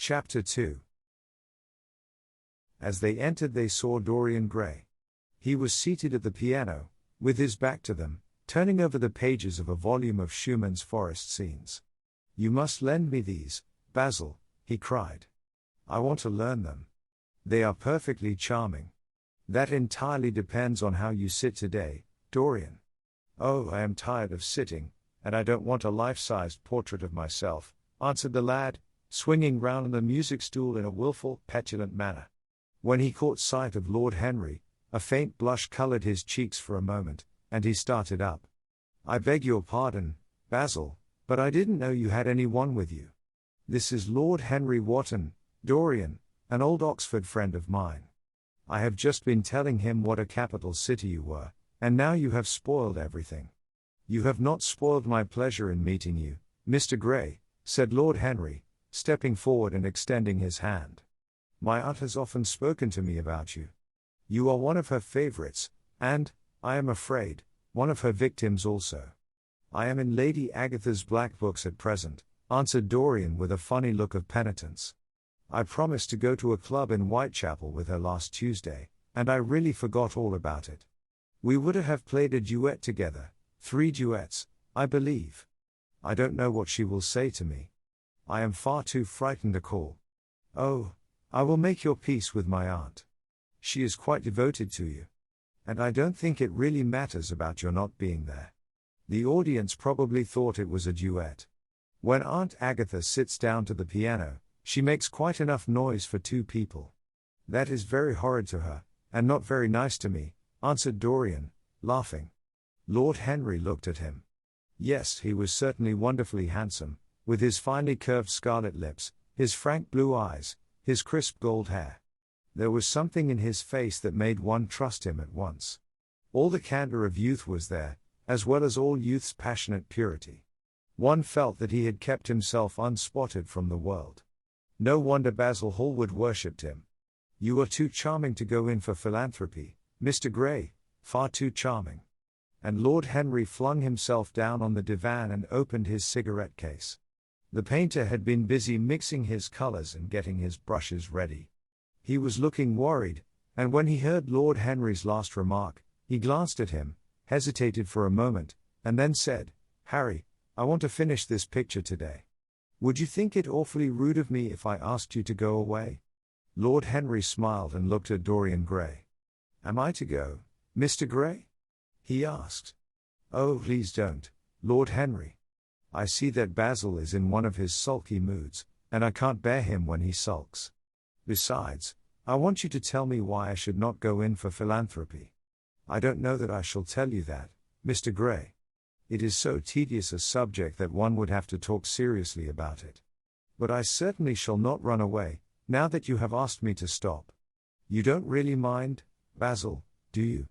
Chapter 2. As they entered they saw Dorian Gray. He was seated at the piano, with his back to them, turning over the pages of a volume of Schumann's forest scenes. "You must lend me these, Basil," he cried. "I want to learn them. They are perfectly charming." "That entirely depends on how you sit today, Dorian." "Oh, I am tired of sitting, and I don't want a life-sized portrait of myself," answered the lad, swinging round on the music stool in a wilful, petulant manner. When he caught sight of Lord Henry, a faint blush coloured his cheeks for a moment, and he started up. "I beg your pardon, Basil, but I didn't know you had anyone with you. This is Lord Henry Wotton, Dorian, an old Oxford friend of mine. I have just been telling him what a capital city you were, and now you have spoiled everything." "You have not spoiled my pleasure in meeting you, Mr. Gray," said Lord Henry, stepping forward and extending his hand. "My aunt has often spoken to me about you. You are one of her favourites, and, I am afraid, one of her victims also." "I am in Lady Agatha's black books at present," answered Dorian with a funny look of penitence. "I promised to go to a club in Whitechapel with her last Tuesday, and I really forgot all about it. We would have played a duet together, 3 duets, I believe. I don't know what she will say to me. I am far too frightened to call. Oh, I will make your peace with my aunt. She is quite devoted to you. And I don't think it really matters about your not being there." The audience probably thought it was a duet. "When Aunt Agatha sits down to the piano, she makes quite enough noise for 2 people. That is very horrid to her, and not very nice to me," answered Dorian, laughing. Lord Henry looked at him. Yes, he was certainly wonderfully handsome, with his finely curved scarlet lips, his frank blue eyes, his crisp gold hair. There was something in his face that made one trust him at once. All the candour of youth was there, as well as all youth's passionate purity. One felt that he had kept himself unspotted from the world. No wonder Basil Hallward worshipped him. "You are too charming to go in for philanthropy, Mr. Gray, far too charming." And Lord Henry flung himself down on the divan and opened his cigarette case. The painter had been busy mixing his colours and getting his brushes ready. He was looking worried, and when he heard Lord Henry's last remark, he glanced at him, hesitated for a moment, and then said, "Harry, I want to finish this picture today. Would you think it awfully rude of me if I asked you to go away?" Lord Henry smiled and looked at Dorian Gray. "Am I to go, Mr. Gray?" he asked. "Oh, please don't, Lord Henry. I see that Basil is in one of his sulky moods, and I can't bear him when he sulks. Besides, I want you to tell me why I should not go in for philanthropy." "I don't know that I shall tell you that, Mr. Gray. It is so tedious a subject that one would have to talk seriously about it. But I certainly shall not run away, now that you have asked me to stop. You don't really mind, Basil, do you?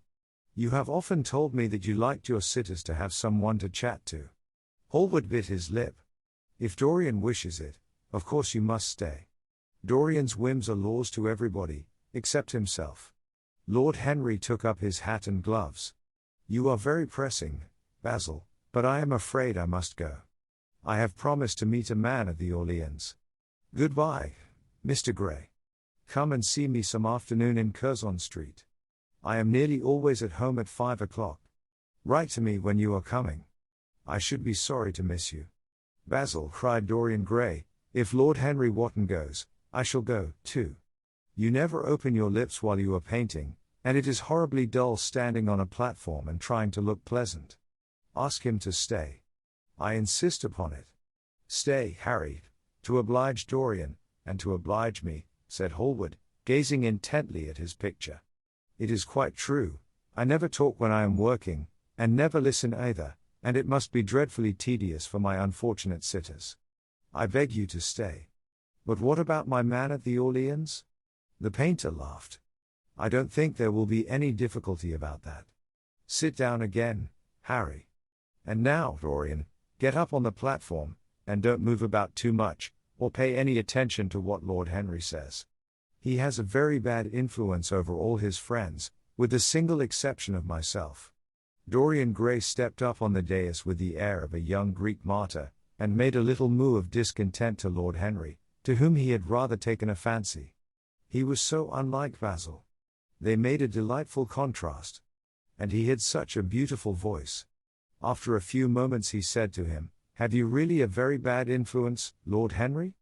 You have often told me that you liked your sitters to have someone to chat to." Hallward bit his lip. "If Dorian wishes it, of course you must stay. Dorian's whims are laws to everybody, except himself." Lord Henry took up his hat and gloves. "You are very pressing, Basil, but I am afraid I must go. I have promised to meet a man at the Orleans. Goodbye, Mr. Gray. Come and see me some afternoon in Curzon Street. I am nearly always at home at 5 o'clock. Write to me when you are coming. I should be sorry to miss you." "Basil," cried Dorian Gray, "if Lord Henry Wotton goes, I shall go, too. You never open your lips while you are painting, and it is horribly dull standing on a platform and trying to look pleasant. Ask him to stay. I insist upon it." "Stay, Harry, to oblige Dorian, and to oblige me," said Hallward, gazing intently at his picture. "It is quite true, I never talk when I am working, and never listen either, and it must be dreadfully tedious for my unfortunate sitters. I beg you to stay. But what about my man at the Orleans?" The painter laughed. "I don't think there will be any difficulty about that. Sit down again, Harry. And now, Dorian, get up on the platform, and don't move about too much, or pay any attention to what Lord Henry says. He has a very bad influence over all his friends, with the single exception of myself." Dorian Gray stepped up on the dais with the air of a young Greek martyr, and made a little moue of discontent to Lord Henry, to whom he had rather taken a fancy. He was so unlike Basil. They made a delightful contrast. And he had such a beautiful voice. After a few moments he said to him, "Have you really a very bad influence, Lord Henry?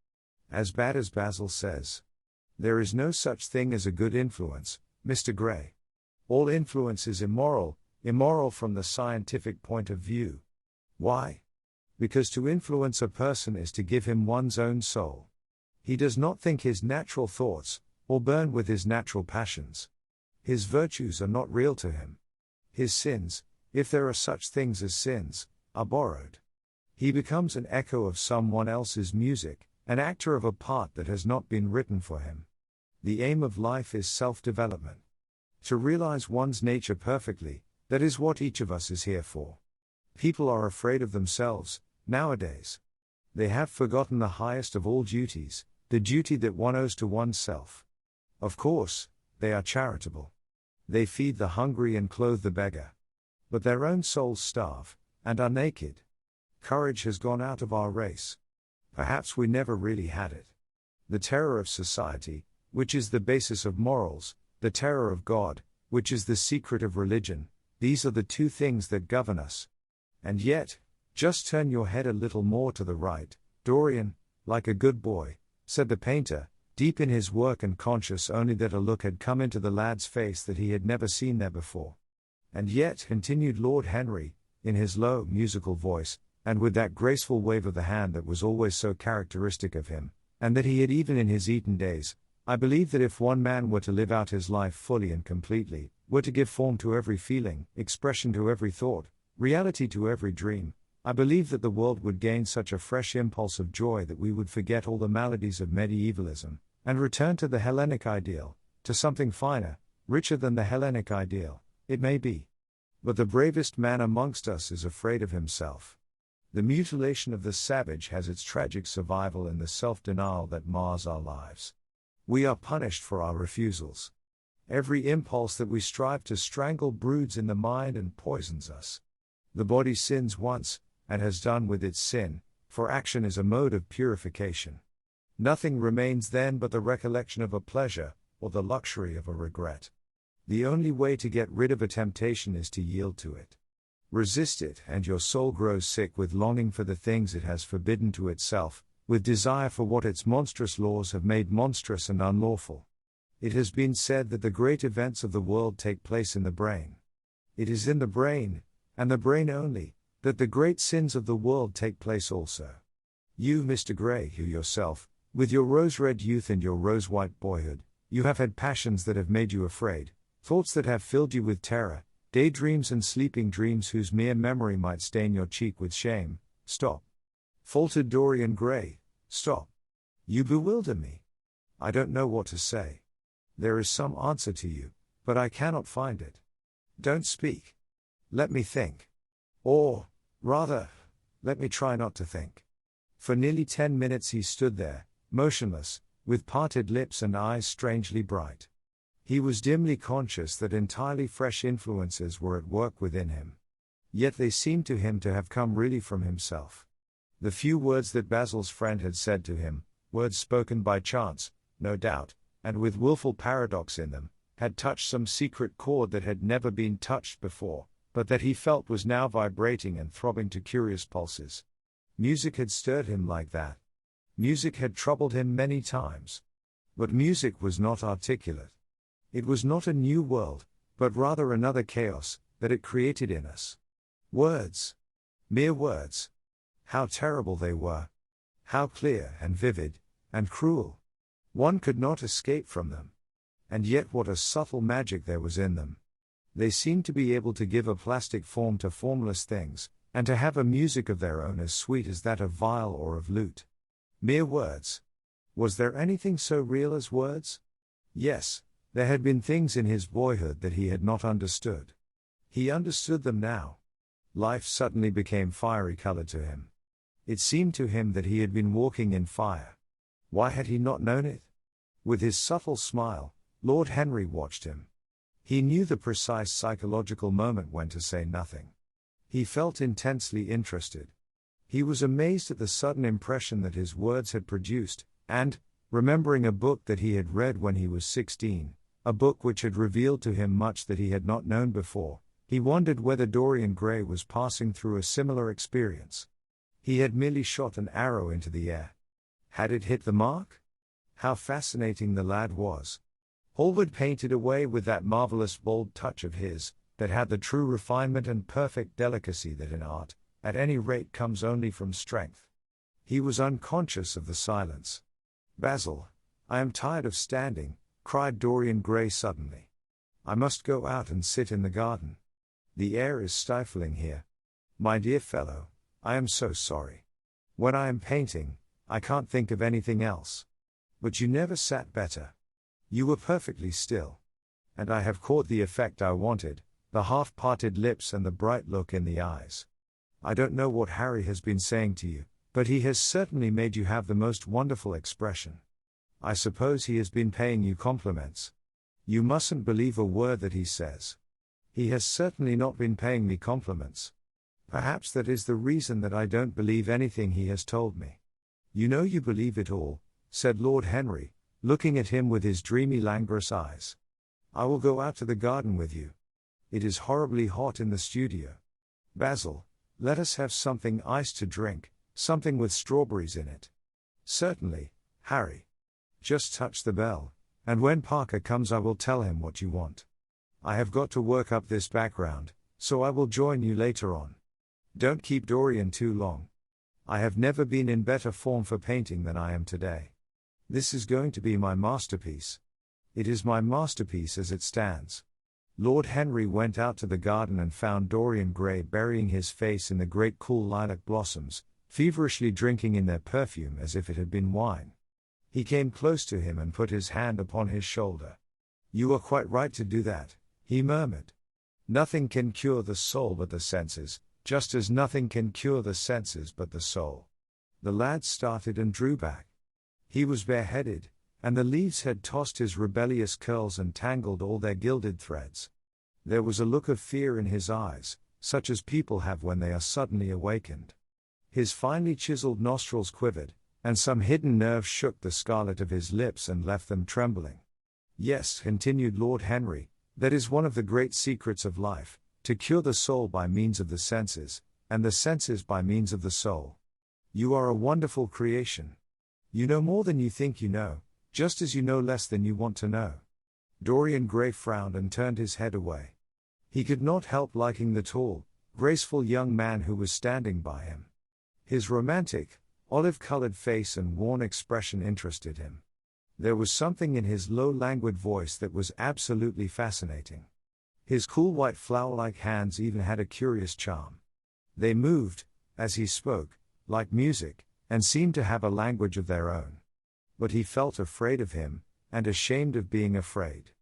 As bad as Basil says. There is no such thing as a good influence, Mr. Gray. All influence is immoral, immoral from the scientific point of view. Why? Because to influence a person is to give him one's own soul. He does not think his natural thoughts, or burn with his natural passions. His virtues are not real to him. His sins, if there are such things as sins, are borrowed. He becomes an echo of someone else's music, an actor of a part that has not been written for him. The aim of life is self-development. To realize one's nature perfectly, that is what each of us is here for. People are afraid of themselves, nowadays. They have forgotten the highest of all duties, the duty that one owes to oneself. Of course, they are charitable. They feed the hungry and clothe the beggar. But their own souls starve, and are naked. Courage has gone out of our race. Perhaps we never really had it. The terror of society, which is the basis of morals, the terror of God, which is the secret of religion, these are the two things that govern us. And yet, just turn your head a little more to the right, Dorian, like a good boy, said the painter, deep in his work and conscious only that a look had come into the lad's face that he had never seen there before. And yet, continued Lord Henry, in his low, musical voice, and with that graceful wave of the hand that was always so characteristic of him, and that he had even in his Eton days, I believe that if one man were to live out his life fully and completely, were to give form to every feeling, expression to every thought, reality to every dream, I believe that the world would gain such a fresh impulse of joy that we would forget all the maladies of medievalism, and return to the Hellenic ideal, to something finer, richer than the Hellenic ideal, it may be. But the bravest man amongst us is afraid of himself. The mutilation of the savage has its tragic survival in the self-denial that mars our lives. We are punished for our refusals. Every impulse that we strive to strangle broods in the mind and poisons us. The body sins once, and has done with its sin, for action is a mode of purification. Nothing remains then but the recollection of a pleasure, or the luxury of a regret. The only way to get rid of a temptation is to yield to it. Resist it, and your soul grows sick with longing for the things it has forbidden to itself, with desire for what its monstrous laws have made monstrous and unlawful. It has been said that the great events of the world take place in the brain. It is in the brain, and the brain only, that the great sins of the world take place also. You, Mr. Gray, you yourself, with your rose-red youth and your rose-white boyhood, you have had passions that have made you afraid, thoughts that have filled you with terror, daydreams and sleeping dreams whose mere memory might stain your cheek with shame. Stop. Faltered Dorian Gray, stop. You bewilder me. I don't know what to say. There is some answer to you, but I cannot find it. Don't speak. Let me think. Or, rather, let me try not to think. For nearly 10 minutes he stood there, motionless, with parted lips and eyes strangely bright. He was dimly conscious that entirely fresh influences were at work within him. Yet they seemed to him to have come really from himself. The few words that Basil's friend had said to him, words spoken by chance, no doubt, and with wilful paradox in them, had touched some secret chord that had never been touched before, but that he felt was now vibrating and throbbing to curious pulses. Music had stirred him like that. Music had troubled him many times. But music was not articulate. It was not a new world, but rather another chaos, that it created in us. Words. Mere words. How terrible they were. How clear and vivid, and cruel. One could not escape from them. And yet what a subtle magic there was in them. They seemed to be able to give a plastic form to formless things, and to have a music of their own as sweet as that of viol or of lute. Mere words. Was there anything so real as words? Yes, there had been things in his boyhood that he had not understood. He understood them now. Life suddenly became fiery-colored to him. It seemed to him that he had been walking in fire. Why had he not known it? With his subtle smile, Lord Henry watched him. He knew the precise psychological moment when to say nothing. He felt intensely interested. He was amazed at the sudden impression that his words had produced, And, remembering a book that he had read when he was 16, a book which had revealed to him much that he had not known before, he wondered whether Dorian Gray was passing through a similar experience. He had merely shot an arrow into the air. Had it hit the mark? How fascinating the lad was. Hallward painted away with that marvelous bold touch of his, that had the true refinement and perfect delicacy that in art, at any rate, comes only from strength. He was unconscious of the silence. "Basil, I am tired of standing," cried Dorian Gray suddenly. "I must go out and sit in the garden. The air is stifling here. My dear fellow, I am so sorry. When I am painting, I can't think of anything else. But you never sat better. You were perfectly still. And I have caught the effect I wanted, the half-parted lips and the bright look in the eyes. I don't know what Harry has been saying to you, but he has certainly made you have the most wonderful expression. I suppose he has been paying you compliments. You mustn't believe a word that he says. He has certainly not been paying me compliments. Perhaps that is the reason that I don't believe anything he has told me." "You know you believe it all," said Lord Henry, looking at him with his dreamy languorous eyes. "I will go out to the garden with you. It is horribly hot in the studio. Basil, let us have something iced to drink, something with strawberries in it." "Certainly, Harry. Just touch the bell, and when Parker comes I will tell him what you want. I have got to work up this background, so I will join you later on. Don't keep Dorian too long. I have never been in better form for painting than I am today. This is going to be my masterpiece. It is my masterpiece as it stands." Lord Henry went out to the garden and found Dorian Gray burying his face in the great cool lilac blossoms, feverishly drinking in their perfume as if it had been wine. He came close to him and put his hand upon his shoulder. "You are quite right to do that," he murmured. "Nothing can cure the soul but the senses, just as nothing can cure the senses but the soul." The lad started and drew back. He was bareheaded, and the leaves had tossed his rebellious curls and tangled all their gilded threads. There was a look of fear in his eyes, such as people have when they are suddenly awakened. His finely chiseled nostrils quivered, and some hidden nerve shook the scarlet of his lips and left them trembling. "Yes," continued Lord Henry, "that is one of the great secrets of life, to cure the soul by means of the senses, and the senses by means of the soul. You are a wonderful creation. You know more than you think you know, just as you know less than you want to know." Dorian Gray frowned and turned his head away. He could not help liking the tall, graceful young man who was standing by him. His romantic, olive-colored face and worn expression interested him. There was something in his low, languid voice that was absolutely fascinating. His cool white flower-like hands even had a curious charm. They moved, as he spoke, like music, and seemed to have a language of their own. But he felt afraid of him, and ashamed of being afraid.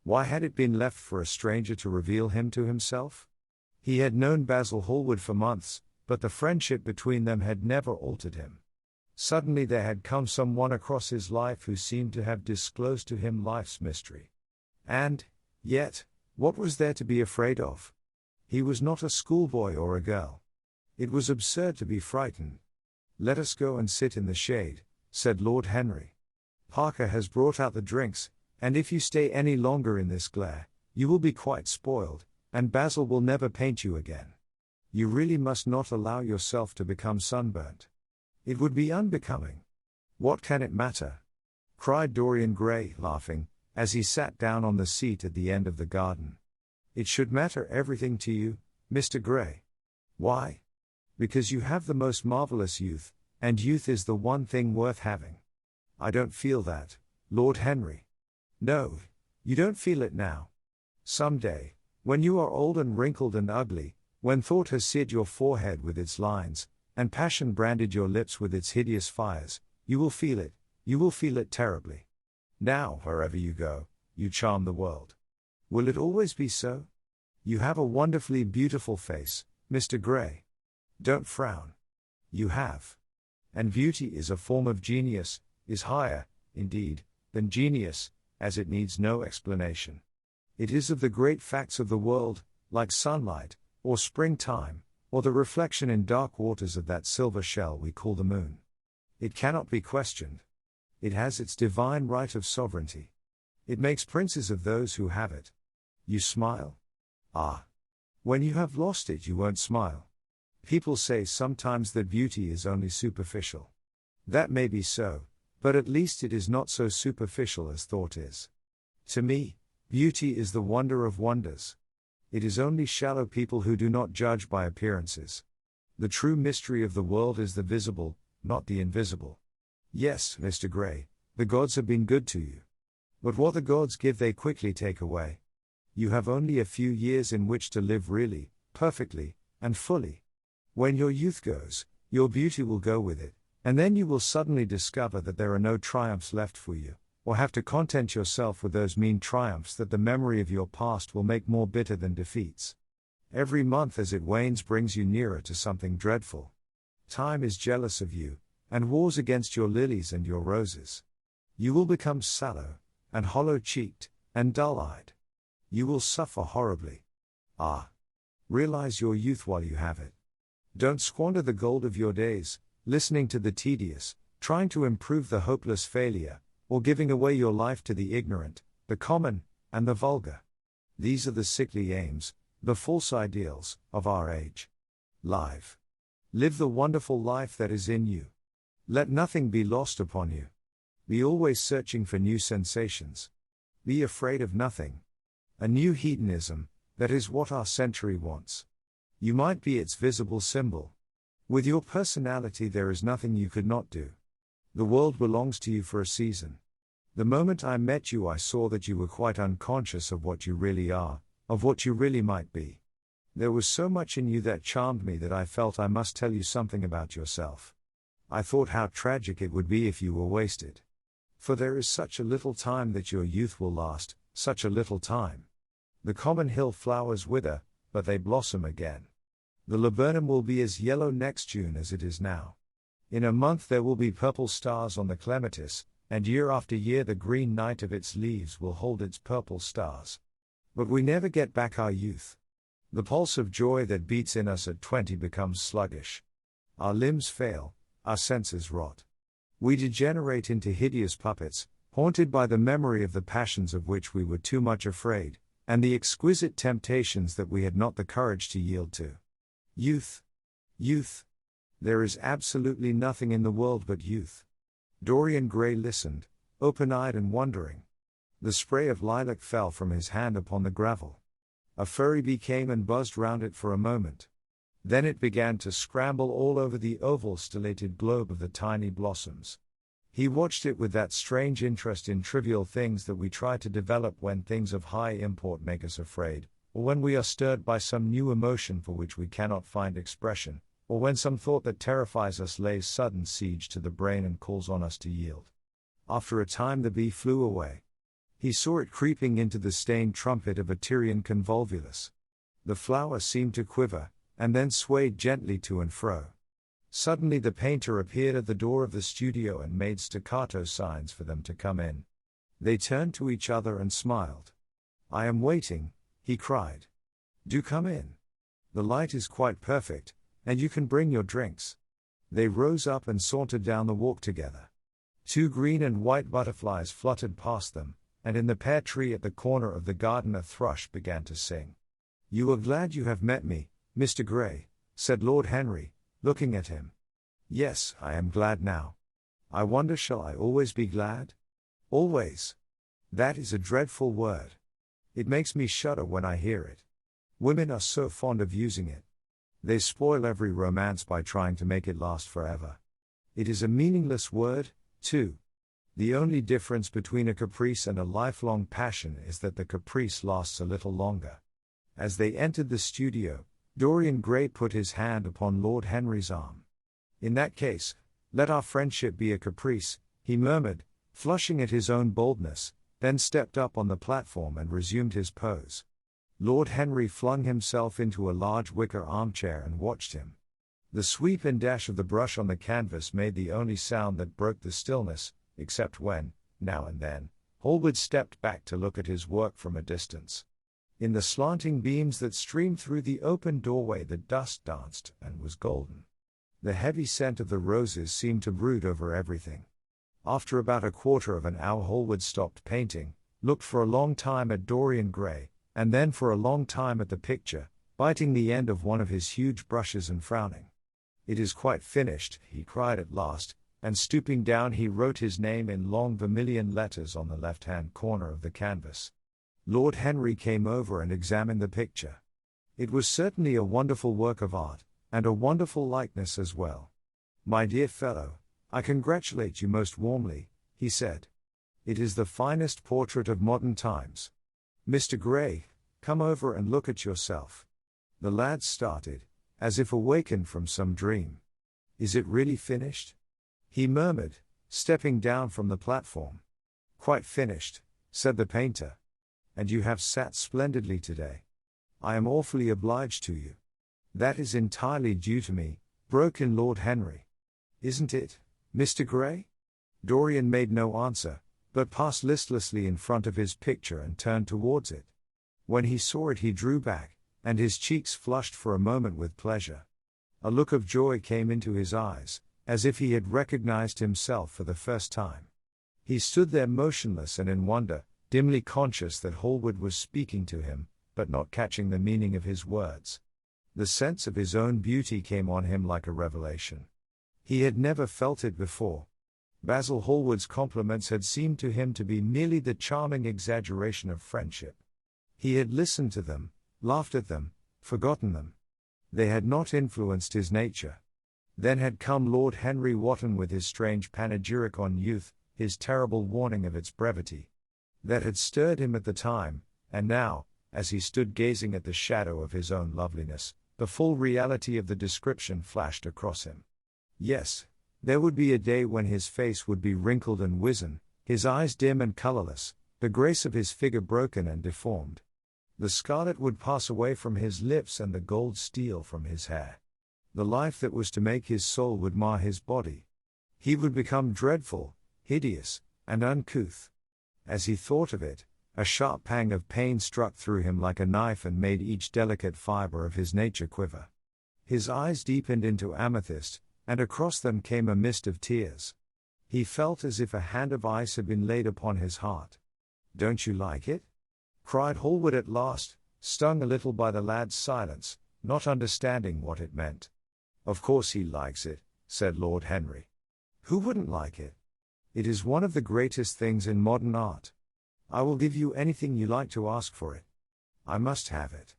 Why had it been left for a stranger to reveal him to himself? He had known Basil Hallward for months, but the friendship between them had never altered him. Suddenly there had come someone across his life who seemed to have disclosed to him life's mystery. And, yet, what was there to be afraid of? He was not a schoolboy or a girl. It was absurd to be frightened. "Let us go and sit in the shade," said Lord Henry. "Parker has brought out the drinks, and if you stay any longer in this glare, you will be quite spoiled, and Basil will never paint you again. You really must not allow yourself to become sunburnt. It would be unbecoming." "What can it matter?" cried Dorian Gray, laughing, as he sat down on the seat at the end of the garden. "It should matter everything to you, Mr. Gray. Why? Because you have the most marvelous youth, and youth is the one thing worth having." "I don't feel that, Lord Henry." "No, you don't feel it now. Some day, when you are old and wrinkled and ugly, when thought has seared your forehead with its lines, and passion branded your lips with its hideous fires, you will feel it terribly. Now, wherever you go, you charm the world. Will it always be so? You have a wonderfully beautiful face, Mr. Gray. Don't frown. You have. And beauty is a form of genius, is higher, indeed, than genius, as it needs no explanation. It is of the great facts of the world, like sunlight, or springtime, or the reflection in dark waters of that silver shell we call the moon. It cannot be questioned. It has its divine right of sovereignty. It makes princes of those who have it. You smile? Ah. When you have lost it, you won't smile. People say sometimes that beauty is only superficial. That may be so, but at least it is not so superficial as thought is. To me, beauty is the wonder of wonders. It is only shallow people who do not judge by appearances. The true mystery of the world is the visible, not the invisible. Yes, Mr. Gray, the gods have been good to you. But what the gods give they quickly take away. You have only a few years in which to live really, perfectly, and fully. When your youth goes, your beauty will go with it, and then you will suddenly discover that there are no triumphs left for you, or have to content yourself with those mean triumphs that the memory of your past will make more bitter than defeats. Every month as it wanes brings you nearer to something dreadful. Time is jealous of you, and wars against your lilies and your roses. You will become sallow, and hollow-cheeked, and dull-eyed. You will suffer horribly. Ah! Realize your youth while you have it. Don't squander the gold of your days, listening to the tedious, trying to improve the hopeless failure, or giving away your life to the ignorant, the common, and the vulgar. These are the sickly aims, the false ideals, of our age. Live the wonderful life that is in you. Let nothing be lost upon you. Be always searching for new sensations. Be afraid of nothing. A new hedonism, that is what our century wants. You might be its visible symbol. With your personality there is nothing you could not do. The world belongs to you for a season. The moment I met you I saw that you were quite unconscious of what you really are, of what you really might be. There was so much in you that charmed me that I felt I must tell you something about yourself. I thought how tragic it would be if you were wasted. For there is such a little time that your youth will last, such a little time. The common hill flowers wither, but they blossom again. The laburnum will be as yellow next June as it is now. In a month there will be purple stars on the clematis, and year after year the green night of its leaves will hold its purple stars. But we never get back our youth. The pulse of joy that beats in us at 20 becomes sluggish. Our limbs fail, our senses rot. We degenerate into hideous puppets, haunted by the memory of the passions of which we were too much afraid, and the exquisite temptations that we had not the courage to yield to. Youth. Youth. There is absolutely nothing in the world but youth. Dorian Gray listened, open-eyed and wondering. The spray of lilac fell from his hand upon the gravel. A furry bee came and buzzed round it for a moment. Then it began to scramble all over the oval stellated globe of the tiny blossoms. He watched it with that strange interest in trivial things that we try to develop when things of high import make us afraid, or when we are stirred by some new emotion for which we cannot find expression, or when some thought that terrifies us lays sudden siege to the brain and calls on us to yield. After a time the bee flew away. He saw it creeping into the stained trumpet of a Tyrian convolvulus. The flower seemed to quiver, and then swayed gently to and fro. Suddenly the painter appeared at the door of the studio and made staccato signs for them to come in. They turned to each other and smiled. "I am waiting," he cried. "Do come in. The light is quite perfect, and you can bring your drinks." They rose up and sauntered down the walk together. 2 green and white butterflies fluttered past them, and in the pear tree at the corner of the garden a thrush began to sing. "You are glad you have met me, Mr. Gray," said Lord Henry, looking at him. "Yes, I am glad now. I wonder, shall I always be glad? Always. That is a dreadful word. It makes me shudder when I hear it. Women are so fond of using it. They spoil every romance by trying to make it last forever. It is a meaningless word, too. The only difference between a caprice and a lifelong passion is that the caprice lasts a little longer." As they entered the studio, Dorian Gray put his hand upon Lord Henry's arm. "In that case, let our friendship be a caprice," he murmured, flushing at his own boldness, then stepped up on the platform and resumed his pose. Lord Henry flung himself into a large wicker armchair and watched him. The sweep and dash of the brush on the canvas made the only sound that broke the stillness, except when, now and then, Hallward stepped back to look at his work from a distance. In the slanting beams that streamed through the open doorway the dust danced and was golden. The heavy scent of the roses seemed to brood over everything. After about a quarter of an hour, Hallward stopped painting, looked for a long time at Dorian Gray, and then for a long time at the picture, biting the end of one of his huge brushes and frowning. "It is quite finished," he cried at last, and stooping down he wrote his name in long vermilion letters on the left-hand corner of the canvas. Lord Henry came over and examined the picture. It was certainly a wonderful work of art, and a wonderful likeness as well. "My dear fellow, I congratulate you most warmly," he said. "It is the finest portrait of modern times. Mr. Gray, come over and look at yourself." The lad started, as if awakened from some dream. "Is it really finished?" he murmured, stepping down from the platform. "Quite finished," said the painter. "And you have sat splendidly today. I am awfully obliged to you." "That is entirely due to me," broke in Lord Henry. "Isn't it, Mr. Gray?" Dorian made no answer, but passed listlessly in front of his picture and turned towards it. When he saw it he drew back, and his cheeks flushed for a moment with pleasure. A look of joy came into his eyes, as if he had recognized himself for the first time. He stood there motionless and in wonder, dimly conscious that Hallward was speaking to him, but not catching the meaning of his words. The sense of his own beauty came on him like a revelation. He had never felt it before. Basil Hallward's compliments had seemed to him to be merely the charming exaggeration of friendship. He had listened to them, laughed at them, forgotten them. They had not influenced his nature. Then had come Lord Henry Wotton with his strange panegyric on youth, his terrible warning of its brevity. That had stirred him at the time, and now, as he stood gazing at the shadow of his own loveliness, the full reality of the description flashed across him. Yes, there would be a day when his face would be wrinkled and wizen, his eyes dim and colorless, the grace of his figure broken and deformed. The scarlet would pass away from his lips and the gold steal from his hair. The life that was to make his soul would mar his body. He would become dreadful, hideous, and uncouth. As he thought of it, a sharp pang of pain struck through him like a knife and made each delicate fiber of his nature quiver. His eyes deepened into amethyst, and across them came a mist of tears. He felt as if a hand of ice had been laid upon his heart. "Don't you like it?" cried Hallward at last, stung a little by the lad's silence, not understanding what it meant. "Of course he likes it," said Lord Henry. "Who wouldn't like it? It is one of the greatest things in modern art. I will give you anything you like to ask for it. I must have it.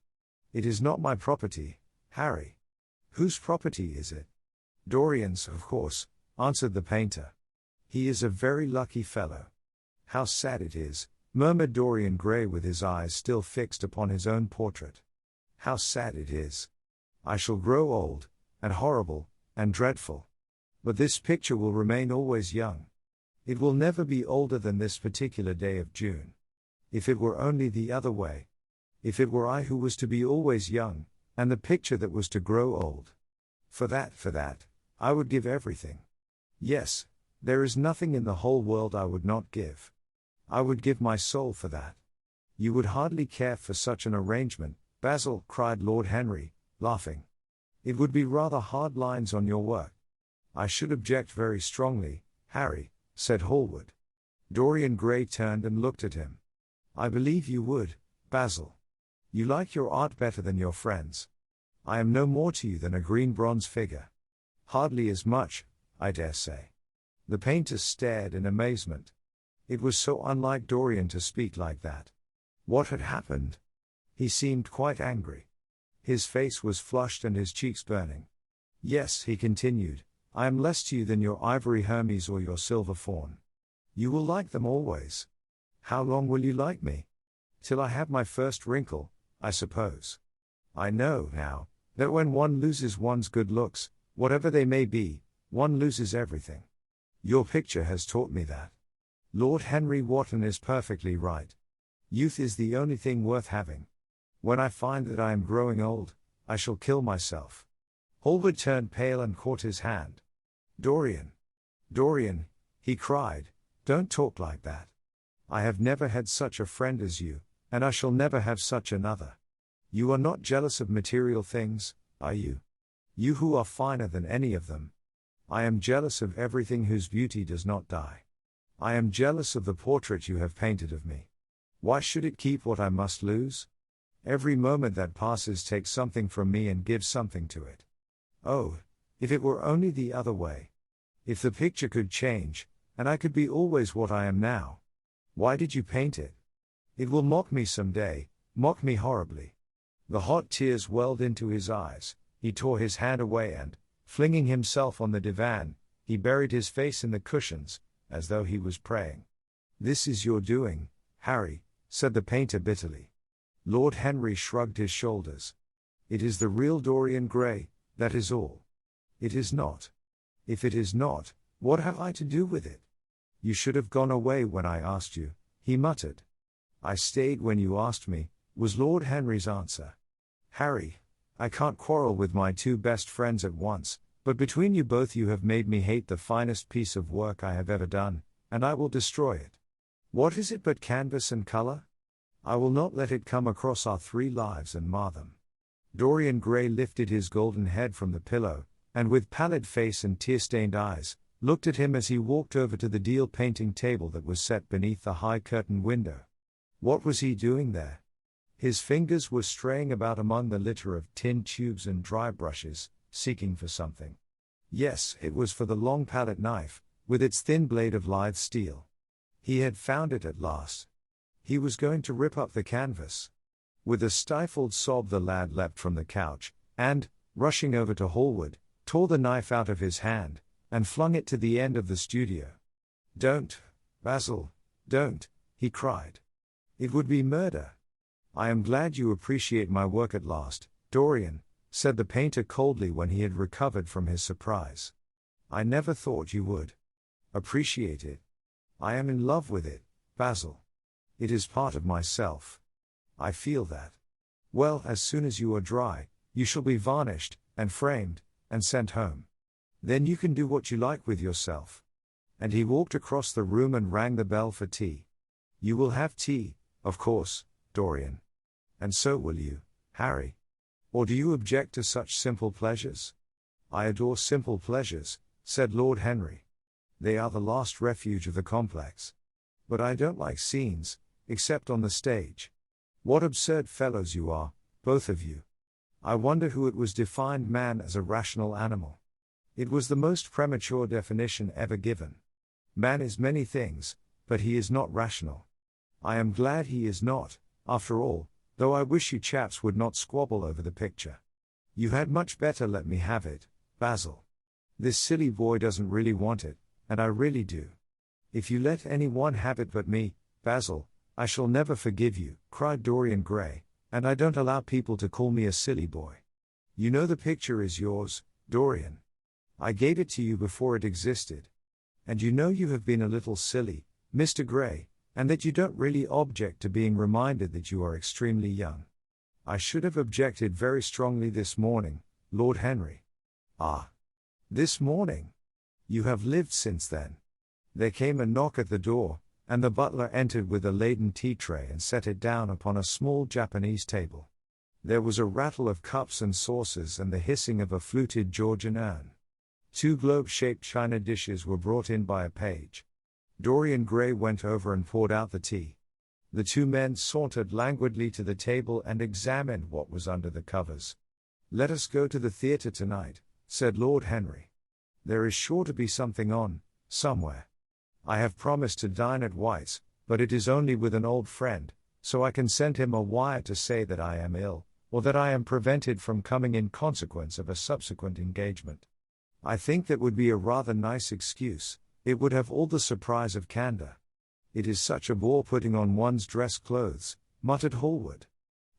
It is not my property, Harry." "Whose property is it?" "Dorian's, of course," answered the painter. "He is a very lucky fellow." "How sad it is," murmured Dorian Gray with his eyes still fixed upon his own portrait. "How sad it is. I shall grow old, and horrible, and dreadful. But this picture will remain always young. It will never be older than this particular day of June. If it were only the other way. If it were I who was to be always young, and the picture that was to grow old. For that, I would give everything. Yes, there is nothing in the whole world I would not give. I would give my soul for that." "You would hardly care for such an arrangement, Basil," cried Lord Henry, laughing. "It would be rather hard lines on your work." "I should object very strongly, Harry," said Hallward. Dorian Gray turned and looked at him. "I believe you would, Basil. You like your art better than your friends. I am no more to you than a green bronze figure." "Hardly as much, I dare say." The painter stared in amazement. It was so unlike Dorian to speak like that. What had happened? He seemed quite angry. His face was flushed and his cheeks burning. "Yes," he continued, "I am less to you than your ivory Hermes or your silver faun. You will like them always. How long will you like me? Till I have my first wrinkle, I suppose. I know, now, that when one loses one's good looks, whatever they may be, one loses everything. Your picture has taught me that. Lord Henry Wotton is perfectly right. Youth is the only thing worth having. When I find that I am growing old, I shall kill myself." Hallward turned pale and caught his hand. Dorian, he cried, "don't talk like that. I have never had such a friend as you, and I shall never have such another. You are not jealous of material things, are you? You who are finer than any of them. I am jealous of everything whose beauty does not die. I am jealous of the portrait you have painted of me. Why should it keep what I must lose? Every moment that passes takes something from me and gives something to it. Oh, if it were only the other way. If the picture could change, and I could be always what I am now. Why did you paint it? It will mock me some day, mock me horribly. The hot tears welled into his eyes. He tore his hand away and, flinging himself on the divan, he buried his face in the cushions, as though he was praying. This is your doing, Harry, said the painter bitterly. Lord Henry shrugged his shoulders. It is the real Dorian Gray, that is all. It is not. If it is not, what have I to do with it? You should have gone away when I asked you, he muttered. I stayed when you asked me, was Lord Henry's answer. Harry, I can't quarrel with my two best friends at once, but between you both you have made me hate the finest piece of work I have ever done, and I will destroy it. What is it but canvas and colour? I will not let it come across our 3 lives and mar them. Dorian Gray lifted his golden head from the pillow, and with pallid face and tear-stained eyes, looked at him as he walked over to the deal painting table that was set beneath the high curtained window. What was he doing there? His fingers were straying about among the litter of tin tubes and dry brushes, seeking for something. Yes, it was for the long palette knife, with its thin blade of lithe steel. He had found it at last. He was going to rip up the canvas. With a stifled sob the lad leapt from the couch, and, rushing over to Hallward, tore the knife out of his hand, and flung it to the end of the studio. Don't, Basil, don't, he cried. It would be murder. I am glad you appreciate my work at last, Dorian, said the painter coldly when he had recovered from his surprise. I never thought you would. Appreciate it. I am in love with it, Basil. It is part of myself. I feel that. Well, as soon as you are dry, you shall be varnished, and framed, and sent home. Then you can do what you like with yourself. And he walked across the room and rang the bell for tea. You will have tea, of course, Dorian. And so will you, Harry. Or do you object to such simple pleasures? I adore simple pleasures, said Lord Henry. They are the last refuge of the complex. But I don't like scenes, except on the stage. What absurd fellows you are, both of you. I wonder who it was defined man as a rational animal. It was the most premature definition ever given. Man is many things, but he is not rational. I am glad he is not, after all, though I wish you chaps would not squabble over the picture. You had much better let me have it, Basil. This silly boy doesn't really want it, and I really do. If you let anyone have it but me, Basil, I shall never forgive you, cried Dorian Gray, and I don't allow people to call me a silly boy. You know the picture is yours, Dorian. I gave it to you before it existed. And you know you have been a little silly, Mr. Gray, and that you don't really object to being reminded that you are extremely young. I should have objected very strongly this morning, Lord Henry. Ah. This morning? You have lived since then. There came a knock at the door, and the butler entered with a laden tea tray and set it down upon a small Japanese table. There was a rattle of cups and saucers and the hissing of a fluted Georgian urn. 2 globe-shaped china dishes were brought in by a page. Dorian Gray went over and poured out the tea. The 2 men sauntered languidly to the table and examined what was under the covers. Let us go to the theatre tonight, said Lord Henry. There is sure to be something on, somewhere. I have promised to dine at White's, but it is only with an old friend, so I can send him a wire to say that I am ill, or that I am prevented from coming in consequence of a subsequent engagement. I think that would be a rather nice excuse. It would have all the surprise of candor. It is such a bore putting on one's dress clothes, muttered Hallward.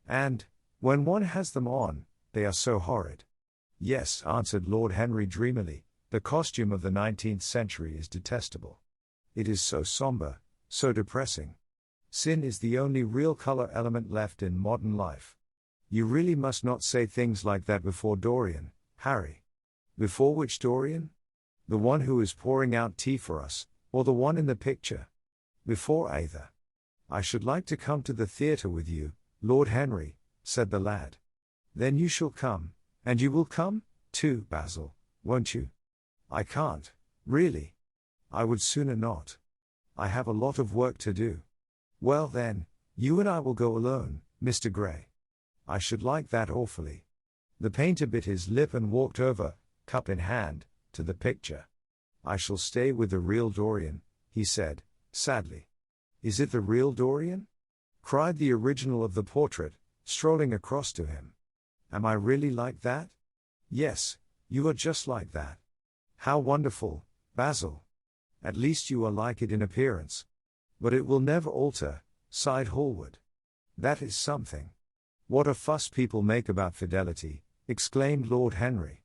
And, when one has them on, they are so horrid. Yes, answered Lord Henry dreamily, the costume of the 19th century is detestable. It is so somber, so depressing. Sin is the only real color element left in modern life. You really must not say things like that before Dorian, Harry. Before which Dorian? The one who is pouring out tea for us, or the one in the picture? Before either. I should like to come to the theatre with you, Lord Henry, said the lad. Then you shall come, and you will come, too, Basil, won't you? I can't, really. I would sooner not. I have a lot of work to do. Well then, you and I will go alone, Mr. Gray. I should like that awfully. The painter bit his lip and walked over, cup in hand, to the picture. I shall stay with the real Dorian, he said, sadly. Is it the real Dorian? Cried the original of the portrait, strolling across to him. Am I really like that? Yes, you are just like that. How wonderful, Basil. At least you are like it in appearance. But it will never alter, sighed Hallward. That is something. What a fuss people make about fidelity, exclaimed Lord Henry.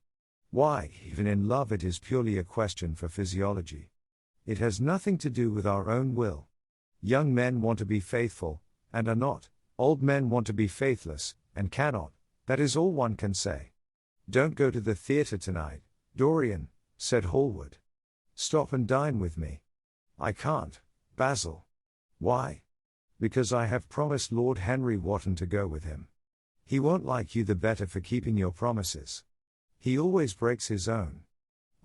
Why, even in love it is purely a question for physiology. It has nothing to do with our own will. Young men want to be faithful, and are not. Old men want to be faithless, and cannot. That is all one can say. Don't go to the theatre tonight, Dorian, said Hallward. Stop and dine with me. I can't, Basil. Why? Because I have promised Lord Henry Wotton to go with him. He won't like you the better for keeping your promises. He always breaks his own.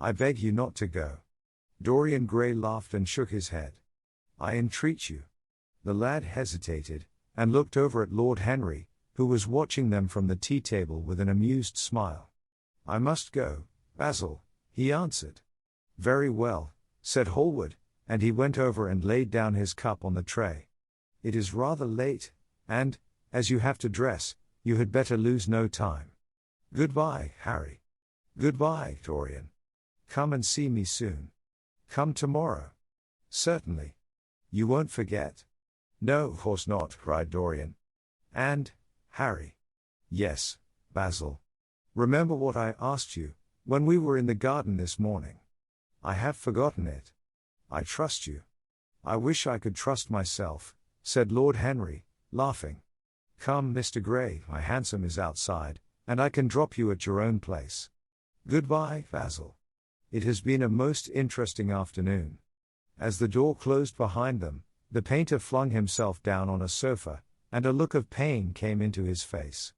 I beg you not to go. Dorian Gray laughed and shook his head. I entreat you. The lad hesitated, and looked over at Lord Henry, who was watching them from the tea table with an amused smile. I must go, Basil, he answered. Very well, said Hallward, and he went over and laid down his cup on the tray. It is rather late, and, as you have to dress, you had better lose no time. Goodbye, Harry. Goodbye, Dorian. Come and see me soon. Come tomorrow. Certainly. You won't forget? No, of course not, cried Dorian. And, Harry. Yes, Basil. Remember what I asked you, when we were in the garden this morning. I have forgotten it. I trust you. I wish I could trust myself, said Lord Henry, laughing. Come, Mr. Gray, my hansom is outside, and I can drop you at your own place. Goodbye, Basil. It has been a most interesting afternoon. As the door closed behind them, the painter flung himself down on a sofa, and a look of pain came into his face.